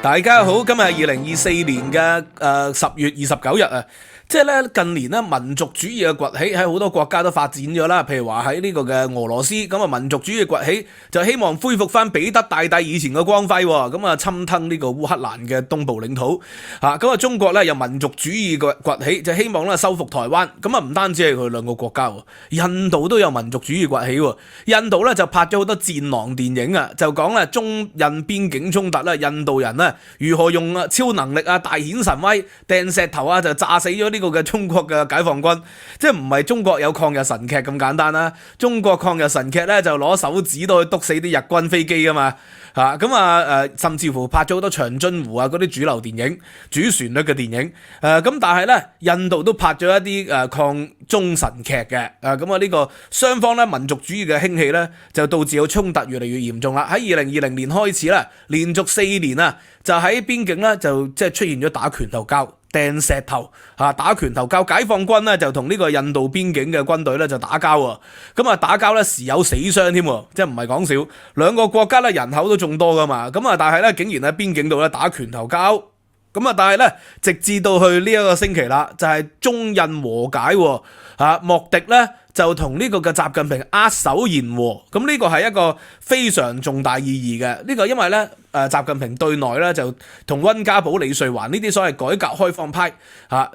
大家好，今日係2024年嘅10月29日啊，即係咧近年咧民族主義嘅崛起喺好多國家都發展咗啦，譬如話喺呢個嘅俄羅斯咁啊，民族主義崛起就希望恢復翻彼得大帝以前嘅光輝，咁啊侵吞呢個烏克蘭嘅東部領土嚇，咁啊中國咧又民族主義嘅崛起就希望咧收復台灣，咁啊唔單止係佢兩個國家，印度都有民族主義崛起喎，印度咧就拍咗好多戰狼電影啊，就講咧中印邊境衝突咧，印度人咧如何用超能力啊、大顯神威、掟石頭啊，就炸死咗呢個嘅中國嘅解放軍。即係唔係中國有抗日神劇咁簡單啦？中國抗日神劇咧就攞手指都去篤死啲日軍飛機噶嘛嚇。甚至乎拍咗好多長津湖啊嗰啲主流電影、主旋律嘅電影。咁但係咧，印度都拍咗一啲抗中神劇嘅。呢個雙方咧民族主義嘅興起咧，就導致有衝突越嚟越嚴重啦。喺2020年開始咧，連續4年啊，就喺邊境咧就即係出現咗打拳頭交、掟石頭打拳頭交，解放軍咧就同呢個印度邊境嘅軍隊咧就打交喎。咁啊打交咧時有死傷添，即係唔係講笑。兩個國家咧人口都仲多噶嘛，咁啊但係咧竟然喺邊境度咧打拳頭交。咁啊，但係咧，直至到去呢一個星期啦，就係中印和解莫迪咧就同呢個嘅習近平握手言和。咁呢個係一個非常重大意義嘅。呢個因為咧習近平對內咧就同溫家寶、李瑞環呢啲所謂改革開放派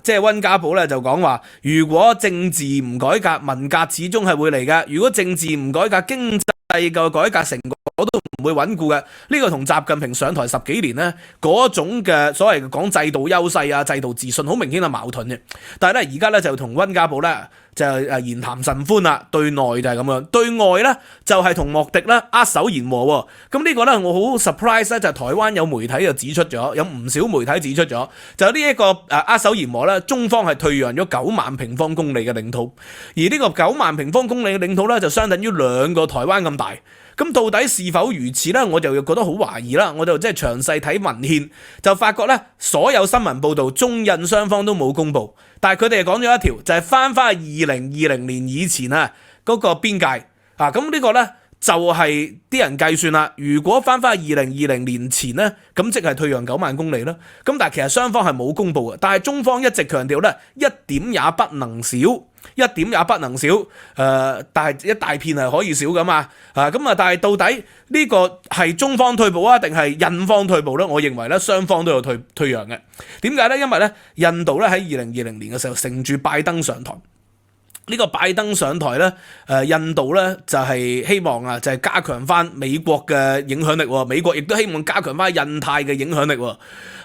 即係溫家寶咧就講話，如果政治唔改革，文革始終係會嚟嘅；如果政治唔改革，經濟嘅改革成果我都唔會穩固嘅。呢個同習近平上台10幾年呢嗰種嘅所謂講制度優勢啊、制度自信好明顯係矛盾嘅。但係咧而家咧就同溫家寶咧就言談甚歡啦，對內就係咁樣，對外咧就係同莫迪咧握手言和喎。咁呢個咧我好 surprise 咧，就係台灣有媒體就指出咗，有唔少媒體指出咗，就呢一個握手言和咧，中方係退讓咗9萬平方公里嘅領土，而呢個9萬平方公里嘅領土咧就相等於2個台灣咁大。咁到底是否如此呢？我就覺得好懷疑啦。我就即係詳細睇文獻，就發覺呢所有新聞報導中印雙方都冇公佈，但係佢哋講咗一條，就係翻去2020年以前啊嗰個邊界啊。咁呢個呢，就係啲人計算啦。如果翻去2020年前呢，咁即係退讓9萬公里啦。咁但係其實雙方係冇公佈嘅，但係中方一直強調呢，一點也不能少。一點也不能少，但係一大片係可以少噶嘛，但係到底呢個係中方退步啊，定係印方退步呢？我認為咧，雙方都有退讓嘅。點解呢？因為咧，印度咧喺2020年嘅時候乘住拜登上台，呢個拜登上台咧，印度咧就係希望啊，就係加強翻美國嘅影響力，美國亦都希望加強翻印太嘅影響力，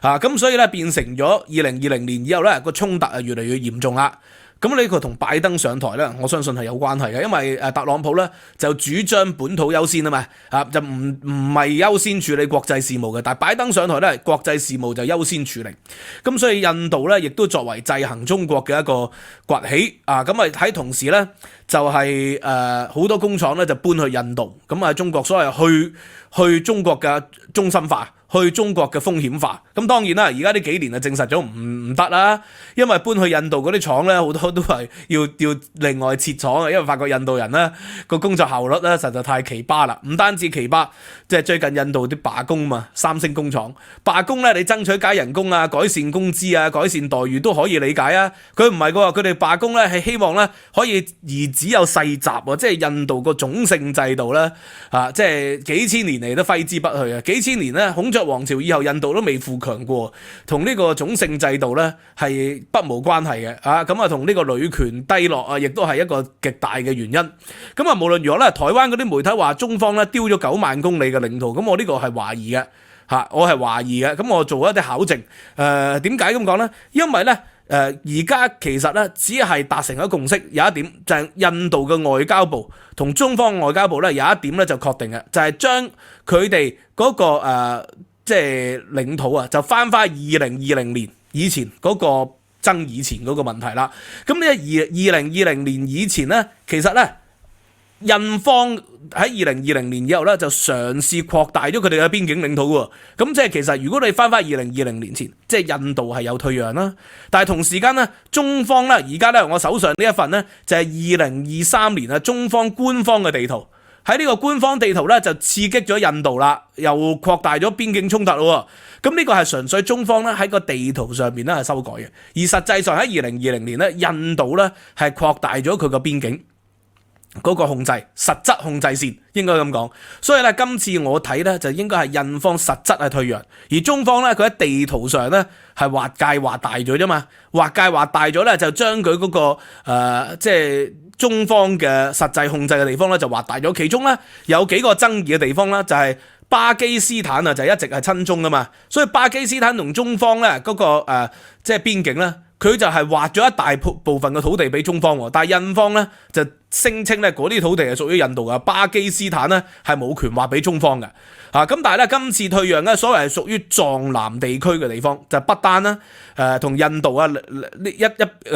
咁所以咧變成咗2020年以後咧個衝突啊越嚟越嚴重啦。咁呢個同拜登上台咧，我相信係有關係嘅，因為特朗普咧就主張本土優先啊嘛，就唔係優先處理國際事務嘅，但係拜登上台咧，國際事務就優先處理。咁所以印度咧亦都作為制衡中國嘅一個崛起啊，咁喺同時咧就係好多工廠咧就搬去印度，咁啊中國所謂去中國嘅中心化。去中國嘅風險化，咁當然啦，而家呢幾年就證實咗唔得啦，因為搬去印度嗰啲廠咧，好多都係要另外設廠嘅，因為發覺印度人咧個工作效率咧實在太奇葩啦，唔單止奇葩，即係最近印度啲罷工嘛，三星工廠罷工咧，你爭取加人工啊、改善工資啊、改善待遇都可以理解啊，佢唔係㗎，佢哋罷工咧係希望咧可以而只有世襲喎，即係印度個種姓制度咧即係幾千年嚟都揮之不去啊，幾千年咧孔雀王朝以後印度都未富強過，同呢個種姓制度咧係不無關係嘅咁同呢個女權低落啊，亦都係一個極大嘅原因。咁無論如何咧，台灣嗰啲媒體話中方咧丟咗9萬公里嘅領土，咁我呢個係懷疑嘅我係懷疑嘅。咁我做一啲考證，點解咁講咧？因為咧而家其實咧只係達成咗共識，有一點就係印度嘅外交部同中方外交部咧有一點咧就確定嘅，就係將佢哋嗰個即係領土啊，就翻2020年以前嗰個爭議前嗰個問題啦。咁呢2020年以前咧，其實咧印方喺2020年以後咧就嘗試擴大咗佢哋嘅邊境領土喎。咁即係其實如果你翻2020年前，即係印度係有退讓啦。但係同時間咧，中方咧而家咧我手上呢一份咧就係2023年啊中方官方嘅地圖。喺呢個官方地圖咧就刺激咗印度啦，又擴大咗邊境衝突咯。咁呢個係純粹中方咧喺個地圖上面咧係修改嘅，而實際上喺2020年咧，印度咧係擴大咗佢個邊境嗰個控制，實質控制線應該咁講。所以咧今次我睇咧就應該係印方實質係退讓，而中方咧佢喺地圖上咧係劃界劃大咗啫嘛，劃界劃大咗咧就將佢嗰個即係中方嘅實際控制嘅地方咧就劃大咗，其中咧有幾個爭議嘅地方啦，就係巴基斯坦啊就一直係親中噶嘛，所以巴基斯坦同中方咧嗰個即係邊境咧，佢就係劃咗一大部分嘅土地俾中方，但係印方咧就聲稱咧嗰啲土地係屬於印度嘅，巴基斯坦咧係冇權劃俾中方嘅。咁但係咧今次退讓咧，所謂係屬於藏南地區嘅地方，就係不丹啦，同印度啊呢一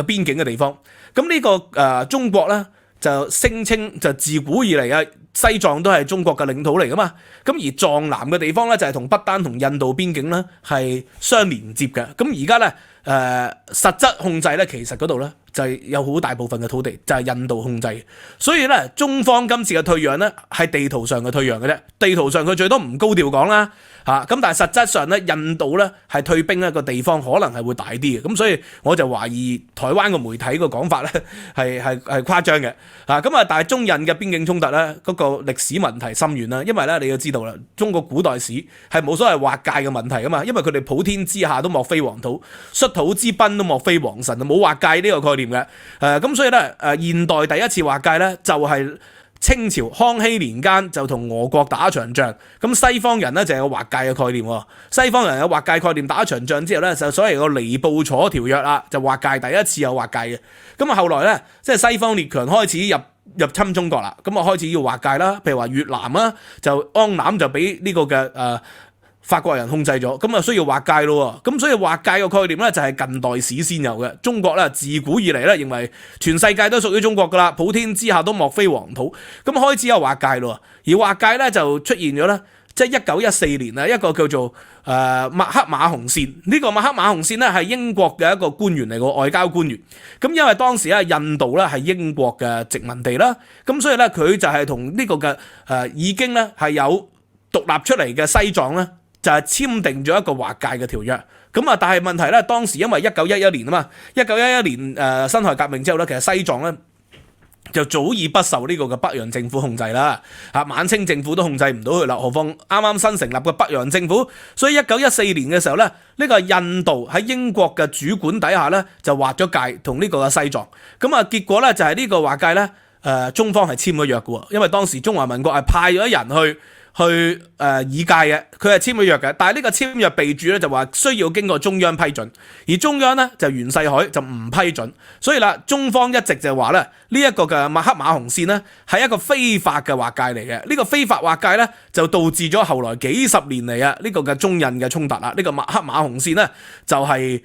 邊境嘅地方。咁呢個中國咧就聲稱就自古以嚟啊西藏都係中國嘅領土嚟噶嘛，咁而藏南嘅地方咧就係同不丹同印度邊境咧係相連接嘅。咁而家咧實質控制咧其實嗰度咧就係有好大部分嘅土地就係印度控制，所以咧中方今次嘅退讓咧係地圖上嘅退讓嘅啫，地圖上佢最多唔高調講啦咁但係實質上咧印度咧係退兵咧個地方可能係會大啲嘅，咁所以我就懷疑台灣嘅媒體個講法咧係誇張嘅咁但係中印嘅邊境衝突咧嗰個歷史問題深遠啦，因為咧你要知道啦，中國古代史係冇所謂劃界嘅問題噶嘛，因為佢哋普天之下都莫非黃土，率土之濱都莫非王臣，冇劃界呢個概念嘅。咁所以咧現代第一次劃界咧就係清朝康熙年間就同俄國打一場仗，咁西方人咧就有劃界嘅概念，西方人有劃界概念，打一場仗之後咧就所謂個尼布楚條約啦，就劃界第一次有劃界嘅。咁啊後來咧即係西方列強開始入侵中國啦，咁啊開始要劃界啦，譬如話越南啦，就安南就俾呢個嘅法國人控制咗，咁啊需要劃界咯，咁所以劃界嘅概念咧就係近代史先有嘅。中國咧自古以嚟咧認為全世界都屬於中國噶啦，普天之下都莫非黃土，咁開始有劃界咯。而劃界咧就出現咗咧，即係1914年啊一個叫做麥克馬洪線，呢個麥克馬洪線咧係英國嘅一個官員嚟嘅外交官員，咁因為當時咧印度咧係英國嘅殖民地啦，咁所以咧佢就係同呢個嘅已經咧係有獨立出嚟嘅西藏咧。就係簽訂咗一個劃界嘅條約，咁啊，但係問題咧，當時因為1911年啊嘛，1911年辛亥革命之後咧，其實西藏咧就早已不受呢個嘅北洋政府控制啦，晚清政府都控制唔到佢啦，何況啱啱新成立嘅北洋政府，所以1914年嘅時候咧，呢個印度喺英國嘅主管底下咧就劃咗界同呢個嘅西藏，咁啊結果咧就係呢個劃界咧，中方係簽咗約嘅，因為當時中華民國係派咗人去議界嘅，佢係簽咗約嘅，但係呢個簽約備註咧就話需要經過中央批准，而中央咧就袁世凱就唔批准，所以啦，中方一直就話咧呢一個嘅麥克馬洪線咧係一個非法嘅劃界嚟嘅，呢個非法劃界咧就導致咗後來幾十年嚟呢個嘅中印嘅衝突啦，呢個麥克馬洪線咧就係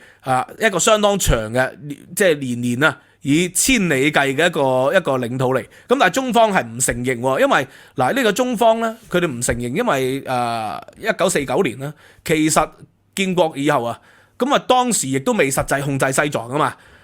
一個相當長嘅，即係年年啊。以千里計嘅一個領土嚟，咁但係中方係唔承認喎，因為呢個中方咧，佢哋唔承認，因為1949年啦，其實建國以後啊，咁啊當時亦都未實際控制西藏啊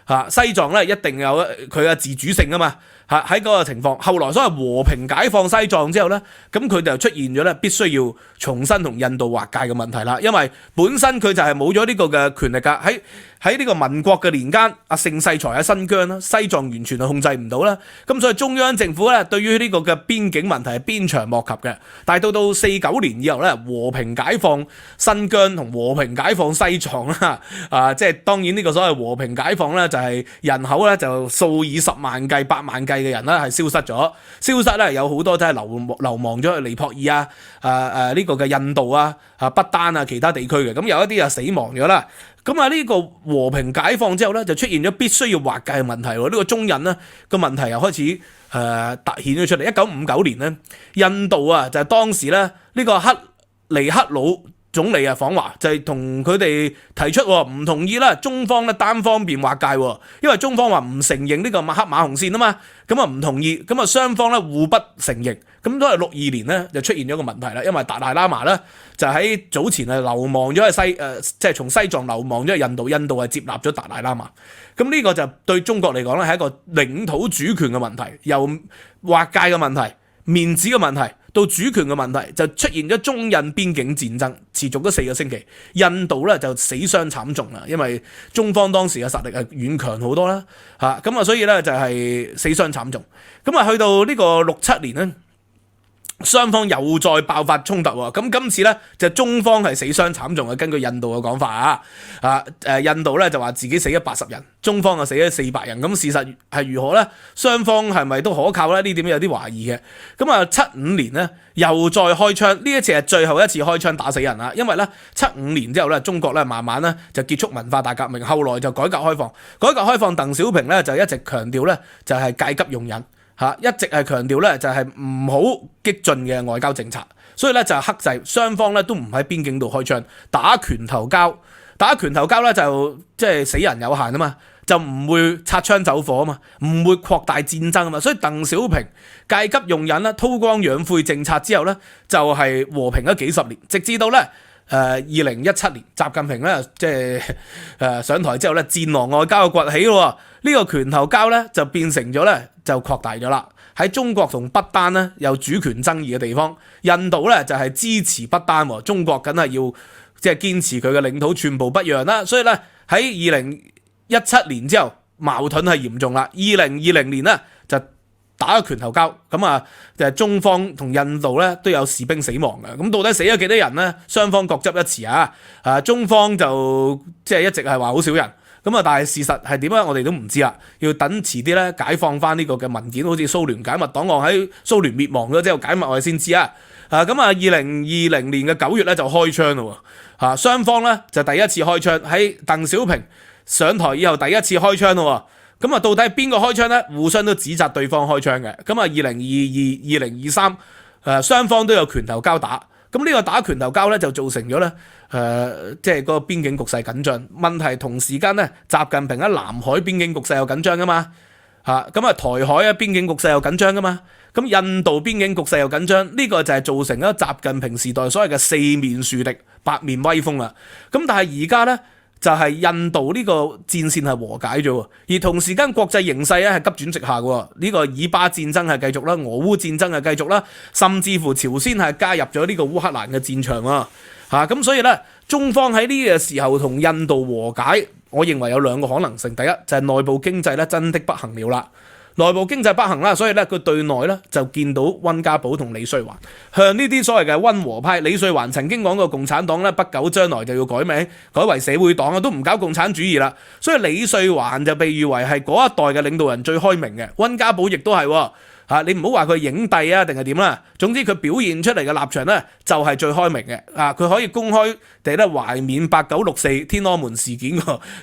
嘛，西藏咧一定有佢嘅自主性啊嘛，喺嗰個情況，後來所謂和平解放西藏之後咧，咁佢就出現咗咧必須要重新同印度劃界嘅問題啦，因為本身佢就係冇咗呢個嘅權力㗎，喺呢個民國嘅年間，盛世才喺新疆啦，西藏完全係控制唔到啦，咁所以中央政府咧對於呢個嘅邊境問題係鞭長莫及嘅。但係到49年以後咧，和平解放新疆同和平解放西藏啦，即係當然呢個所謂和平解放咧，就係人口咧就數以10萬計、百萬計嘅人咧係消失咗，消失咧有好多都係流亡咗去尼泊爾呢個嘅印度不丹其他地區嘅，咁有一啲啊死亡咗啦。咁呢個和平解放之後咧，就出現咗必須要劃界嘅問題喎。呢個中印咧個問題又開始凸顯咗出嚟。1959年咧，印度就係當時咧呢個克尼克魯總理訪華，就係同佢哋提出唔同意啦，中方咧單方面劃界，因為中方話唔承認呢個麥克馬洪線啊嘛，咁唔同意，咁雙方咧互不承認，咁都係62年咧就出現咗個問題啦，因為達賴喇嘛咧就喺早前流亡咗去即係從西藏流亡咗去印度，印度係接納咗達賴喇嘛，咁呢個就對中國嚟講咧係一個領土主權嘅問題，由劃界嘅問題面子嘅問題到主權嘅問題，就出現咗中印邊境戰爭，持續咗4個星期。印度咧就死傷慘重啦，因為中方當時嘅實力係遠強好多啦，咁啊所以咧就係死傷慘重。咁啊去到呢個67年咧，雙方又再爆發衝突喎，咁今次咧就中方係死傷慘重嘅，根據印度嘅講法印度咧就話自己死咗80人，中方就死咗400人，咁事實係如何咧？雙方係咪都可靠咧？呢點有啲懷疑嘅。咁啊75年咧又再開槍，呢一次係最後一次開槍打死人啦，因為咧75年之後咧中國咧慢慢咧就結束文化大革命，後來就改革開放，鄧小平咧就一直強調咧就係戒急用忍。一直係強調咧就係唔好激進嘅外交政策，所以咧就克制，雙方咧都唔喺邊境度開槍，打拳頭交咧就即係死人有限啊嘛，就唔會擦槍走火啊嘛，唔會擴大戰爭啊嘛，所以鄧小平戒急用忍啦，韜光養晦政策之後咧就係和平咗幾十年，直至到咧2017年習近平咧即係上台之後咧戰狼外交嘅崛起咯，呢個拳頭交咧就變成咗咧就擴大咗啦。喺中國同不丹咧有主權爭議嘅地方，印度咧就係支持不丹，中國梗係要即係堅持佢嘅領土寸步不讓啦。所以咧喺2017年之後矛盾係嚴重啦。2020年咧就打咗拳頭交，咁就中方同印度咧都有士兵死亡嘅，咁到底死咗幾多人呢？雙方各執一詞中方就即係一直係話好少人，但係事實係點樣我哋都唔知啦，要等遲啲咧解放翻呢個嘅文件，好似蘇聯解密檔案喺蘇聯滅亡咗之後解密我哋先知2020年嘅9月咧就開槍咯，雙方咧就第一次開槍，喺鄧小平上台以後第一次開槍咯。到底係邊個開槍呢？互相都指責對方開槍嘅。2022、2023雙方都有拳頭交打。呢個打拳頭交咧就造成咗咧即係個邊境局勢緊張。問題同時間咧，習近平喺南海邊境局勢又緊張噶嘛。台海邊境局勢又緊張噶嘛。印度邊境局勢又緊張。呢個就係造成咗習近平時代所謂嘅4面樹敵、8面威風啦。但係而家咧，就係印度呢個戰線係和解咗，而同時間國際形勢咧係急轉直下嘅。呢個以巴戰爭係繼續啦，俄烏戰爭係繼續啦，甚至乎朝鮮係加入咗呢個烏克蘭嘅戰場咁所以咧，中方喺呢個時候同印度和解，我認為有2個可能性。第一就係內部經濟咧真的不行了啦。內部經濟不行啦，所以咧佢對內咧就見到溫家寶同李瑞環向呢啲所謂嘅溫和派。李瑞環曾經講過共產黨咧不久將來就要改名，改為社會黨都唔搞共產主義啦。所以李瑞環就被譽為係嗰一代嘅領導人最開明嘅，溫家寶亦都係你唔好話佢影帝定係點啦，總之佢表現出嚟嘅立場咧就係最開明嘅佢可以公開地咧懷緬8964天安門事件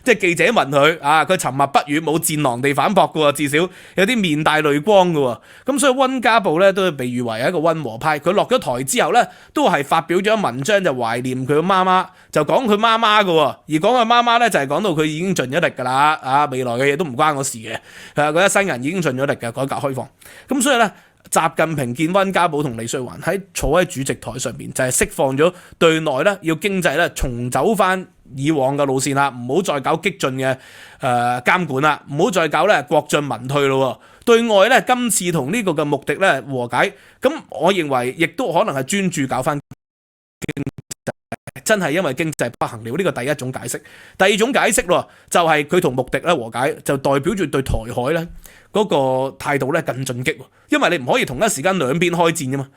即係記者問佢佢沉默不語，冇戰狼地反駁嘅，至少有啲面帶淚光嘅。咁所以溫家寶咧都被譽為一個溫和派。佢落咗台之後咧都係發表咗文章就懷念佢媽媽，就講佢媽媽嘅，而講佢媽媽咧就係講到佢已經盡咗力㗎啦未來嘅嘢都唔關我事嘅，佢一生人已經盡咗力嘅改革開放。咁所以咧，習近平見溫家寶同李瑞環坐喺主席台上面，就係釋放咗對內咧要經濟咧重走翻以往嘅路線啦，唔好再搞激進嘅監管啦，唔好再搞咧國進民退咯。對外咧今次同呢個嘅目的咧和解，咁我認為亦都可能係專注搞翻經濟，真係因為經濟不行了。呢個第一種解釋。第二種解釋咯，就係佢同目的咧和解，就代表住對台海咧嗰個態度咧更進擊，因為你唔可以同一時間兩邊開戰噶嘛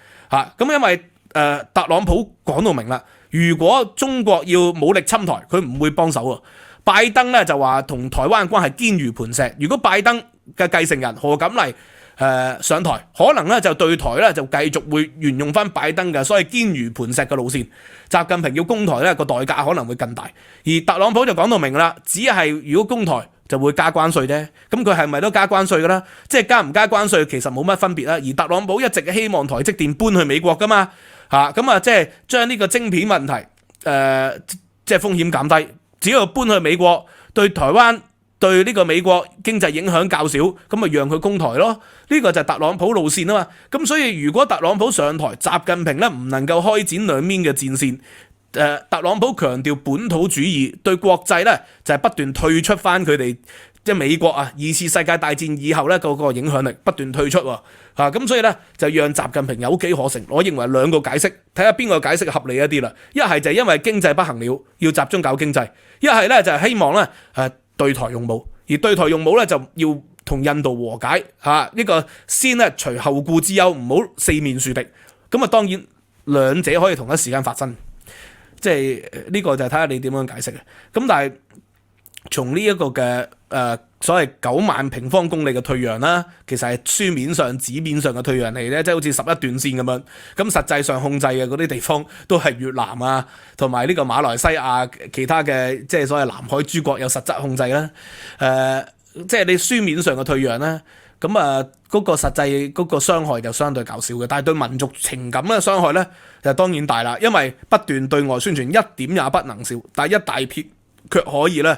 咁因為特朗普講到明啦，如果中國要武力侵台，佢唔會幫手。拜登咧就話同台灣嘅關係堅如磐石，如果拜登嘅繼承人賀錦麗上台，可能咧就對台咧就繼續會沿用翻拜登嘅所謂堅如磐石嘅路線。習近平要攻台咧個代價可能會更大，而特朗普就講到明啦，只係如果攻台就會加關稅啫，咁佢係咪都加關稅噶啦？即係加唔加關稅其實冇乜分別啦。而特朗普一直希望台積電搬去美國噶嘛，即係將呢個晶片問題即係風險減低，只要搬去美國，對台灣對呢個美國經濟影響較少，咁咪讓佢攻台咯。呢個就係特朗普路線啊嘛。咁所以如果特朗普上台，習近平咧唔能夠開展兩邊嘅戰線。特朗普強調本土主義，對國際咧就係不斷退出翻佢哋即係美國啊，二次世界大戰以後咧，個影響力不斷退出喎，咁所以咧就讓習近平有機可乘。我認為兩個解釋，睇下邊個解釋合理一啲啦。一係就係因為經濟不行了，要集中搞經濟；一係咧就係希望咧對台用武，而對台用武咧就要同印度和解呢個先咧除後顧之憂，唔好四面樹敵。咁啊當然兩者可以同一時間發生，即係呢個就係睇下你點樣解釋嘅。咁但係從呢一個嘅所謂9萬平方公里嘅退讓啦，其實係書面上、紙面上嘅退讓嚟咧，即係好似11段線咁樣。咁實際上控制嘅嗰啲地方都係越南啊，同埋呢個馬來西亞其他嘅即係所謂南海諸國有實質控制啦。即係你書面上嘅退讓啦，咁嗰個實際嗰個傷害就相對較少嘅，但係對民族情感嘅傷害咧就當然大啦，因為不斷對外宣傳一點也不能少，但係一大撇卻可以咧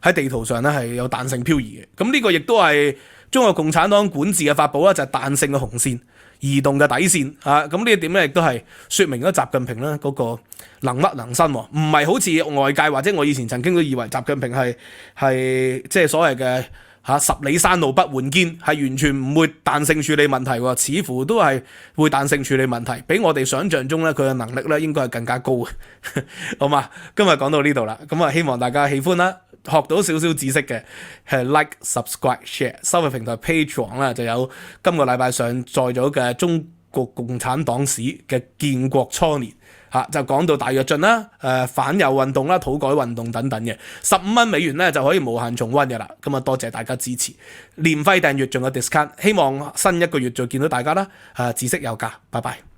喺地圖上咧係有彈性漂移嘅。咁呢個亦都係中國共產黨管治嘅法寶啦，就係彈性嘅紅線、移動嘅底線啊。咁呢一點咧亦都係説明咗習近平咧嗰個能屈能伸，唔係好似外界或者我以前曾經都以為習近平係即係所謂嘅十里山路不換肩，係完全唔會彈性處理問題喎，似乎都係會彈性處理問題，比我哋想象中咧佢嘅能力咧應該係更加高嘅。好嘛，今日講到呢度啦，咁啊希望大家喜歡啦，學到少少知識嘅係 like subscribe share 收費平台 Patreon 啦，就有今個禮拜上載咗嘅中國共產黨史嘅建國初年。就講到大躍進啦、反右運動啦、土改運動等等嘅，15蚊咧就可以無限重溫嘅啦。咁啊多謝大家支持，年費訂閱仲有 discount， 希望新一個月再見到大家啦。知識有價，拜拜。